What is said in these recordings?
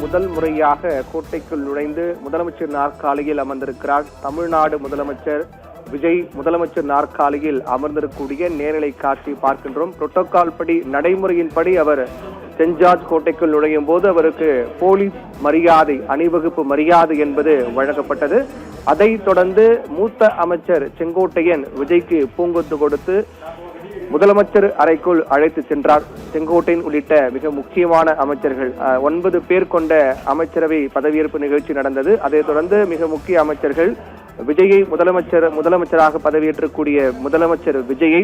முதல் முறையாக கோட்டைக்குள் நுழைந்து முதலமைச்சர் நாற்காலியில் அமர்ந்திருக்கிறார். தமிழ்நாடு முதலமைச்சர் விஜய் முதலமைச்சர் நாற்காலியில் அமர்ந்திருக்கக்கூடிய நேரலை காட்சி பார்க்கின்றோம். புரோட்டோகால் படி, நடைமுறையின்படி அவர் சென்ட் ஜார்ஜ் கோட்டைக்குள் நுழையும் போது அவருக்கு போலீஸ் மரியாதை, அணிவகுப்பு மரியாதை என்பது வழங்கப்பட்டது. அதைத் தொடர்ந்து மூத்த அமைச்சர் செங்கோட்டையன் விஜய்க்கு பூங்கொத்து கொடுத்து முதலமைச்சர் அறைக்குள் அழைத்து சென்றார். செங்கோட்டையன் உள்ளிட்ட மிக முக்கியமான அமைச்சர்கள் 9 பேர் கொண்ட அமைச்சரவை பதவியேற்பு நிகழ்ச்சி நடந்தது. அதைத் தொடர்ந்து மிக முக்கிய அமைச்சர்கள் விஜயை முதலமைச்சராக பதவியேற்றக்கூடிய முதலமைச்சர் விஜயை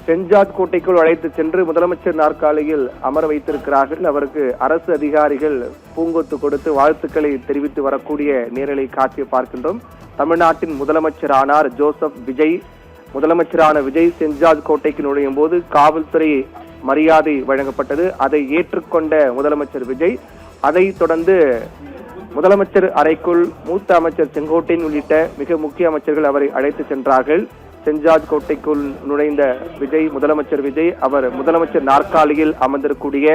சென்ட் ஜார்ஜ் கோட்டைக்குள் அழைத்து சென்று முதலமைச்சர் நாற்காலியில் அமர வைத்திருக்கிறார்கள். அவருக்கு அரசு அதிகாரிகள் பூங்கொத்து கொடுத்து வாழ்த்துக்களை தெரிவித்து வரக்கூடிய நேரலை காட்சியை பார்க்கின்றோம். தமிழ்நாட்டின் முதலமைச்சரானார் ஜோசப் விஜய். முதலமைச்சரான விஜய் சென்ட் ஜார்ஜ் கோட்டைக்கு நுழையும் போது காவல்துறை மரியாதை வழங்கப்பட்டது. அதை ஏற்றுக்கொண்ட முதலமைச்சர் விஜய் அதைத் தொடர்ந்து முதலமைச்சர் அறைக்குள் மூத்த அமைச்சர் செங்கோட்டையன் உள்ளிட்ட மிக முக்கிய அமைச்சர்கள் அவரை அழைத்து சென்றார்கள். சென்ட் ஜார்ஜ் கோட்டைக்குள் நுழைந்த முதலமைச்சர் விஜய் அவர் முதலமைச்சர் நாற்காலியில் அமர்ந்திருக்கூடிய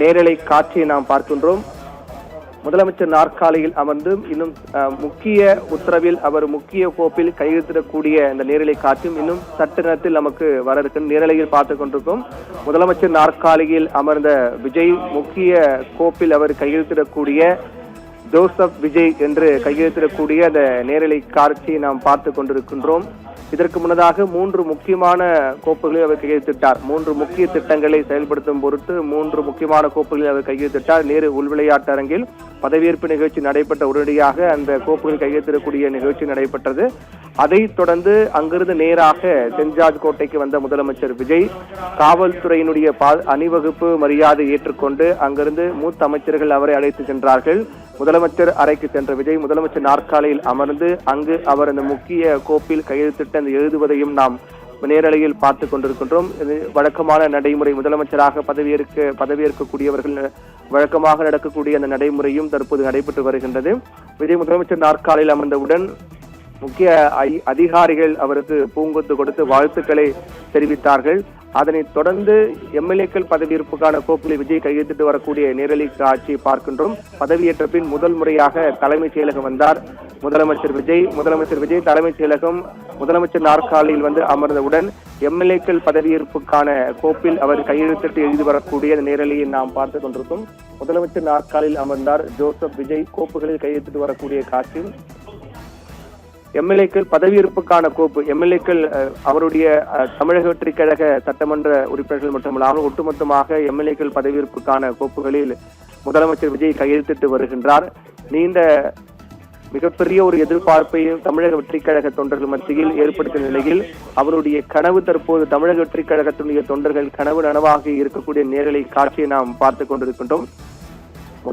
நேரலை காட்சியை நாம் பார்க்கின்றோம். முதலமைச்சர் நாற்காலியில் அமர்ந்து இன்னும் முக்கிய உத்தரவில் அவர் முக்கிய கோப்பில் கையெழுத்திடக்கூடிய இந்த நேரலை காட்சியும் இன்னும் சற்று நேரத்தில் நமக்கு வர இருக்கு. நேரலையில் பார்த்துக் கொண்டிருக்கும் முதலமைச்சர் நாற்காலியில் அமர்ந்த விஜய் முக்கிய கோப்பில் அவர் கையெழுத்திடக்கூடிய ஜோசப் விஜய் என்று கையெழுத்திடக்கூடிய அந்த நேரலை காட்சியை நாம் பார்த்து கொண்டிருக்கின்றோம். இதற்கு முன்னதாக 3 முக்கியமான கோப்புகளை அவர் கையெழுத்திட்டார். 3 முக்கிய திட்டங்களை செயல்படுத்தும் பொருட்டு 3 முக்கியமான கோப்புகளை அவர் கையெழுத்திட்டார். நேரு உள் விளையாட்டு அரங்கில் பதவியேற்பு நிகழ்ச்சி நடைபெற்ற உடனடியாக அந்த கோப்புகள் கையெழுத்திடக்கூடிய நிகழ்ச்சி நடைபெற்றது. அதைத் தொடர்ந்து அங்கிருந்து நேராக சென்ட் ஜார்ஜ் கோட்டைக்கு வந்த முதலமைச்சர் விஜய் காவல்துறையினுடைய அணிவகுப்பு மரியாதை ஏற்றுக்கொண்டு அங்கிருந்து மூத்த அமைச்சர்கள் அவரை அழைத்து சென்றார்கள். முதலமைச்சர் அறைக்கு சென்ற விஜய் முதலமைச்சர் நாற்காலியில் அமர்ந்து அங்கு அவர் அந்த முக்கிய கோப்பில் கையெழுத்திட்ட அந்த எழுதுவதையும் நாம் நேரலையில் பார்த்து கொண்டிருக்கின்றோம். வழக்கமான நடைமுறை, முதலமைச்சராக பதவியேற்கக்கூடியவர்கள் வழக்கமாக நடக்கக்கூடிய அந்த நடைமுறையும் தற்போது நடைபெற்று வருகின்றது. விஜய் முதலமைச்சர் நாற்காலியில் அமர்ந்தவுடன் முக்கிய அதிகாரிகள் அவருக்கு பூங்கொத்து கொடுத்து வாழ்த்துக்களை தெரிவித்தார்கள். அதனைத் தொடர்ந்து எம்எல்ஏக்கள் பதவியேற்புக்கான கோப்புகளை விஜய் கையெழுத்திட்டு வரக்கூடிய நேரலை காட்சியை பார்க்கின்றோம். பதவியேற்ற பின் முதல் முறையாக தலைமைச் செயலகம் வந்தார் முதலமைச்சர் விஜய். முதலமைச்சர் விஜய் தலைமைச் செயலகம் முதலமைச்சர் நாற்காலியில் வந்து அமர்ந்தவுடன் எம்எல்ஏக்கள் பதவியேற்புக்கான கோப்பில் அவர் கையெழுத்திட்டு எழுதி வரக்கூடிய நேரலையை நாம் பார்த்து கொண்டிருக்கும். முதலமைச்சர் நாற்காலியில் அமர்ந்தார் ஜோசப் விஜய். கோப்புகளில் கையெழுத்திட்டு வரக்கூடிய காட்சி எம்எல்ஏக்கள் பதவியேற்புக்கான கோப்பு. எம்எல்ஏக்கள் அவருடைய தமிழக வெற்றிக் கழக சட்டமன்ற உறுப்பினர்கள் மட்டுமல்லாமல் ஒட்டுமொத்தமாக எம்எல்ஏக்கள் பதவியேற்புக்கான கோப்புகளில் முதலமைச்சர் விஜய் கையெழுத்திட்டு வருகின்றார். நீண்ட மிகப்பெரிய ஒரு எதிர்பார்ப்பையும் தமிழக வெற்றிக் கழக தொண்டர்கள் மத்தியில் ஏற்படுத்திய நிலையில் அவருடைய கனவு தற்போது தமிழக வெற்றிக் கழகத்தினுடைய தொண்டர்கள் கனவு நனவாக இருக்கக்கூடிய நேரலை காட்சியை நாம் பார்த்து கொண்டிருக்கின்றோம்.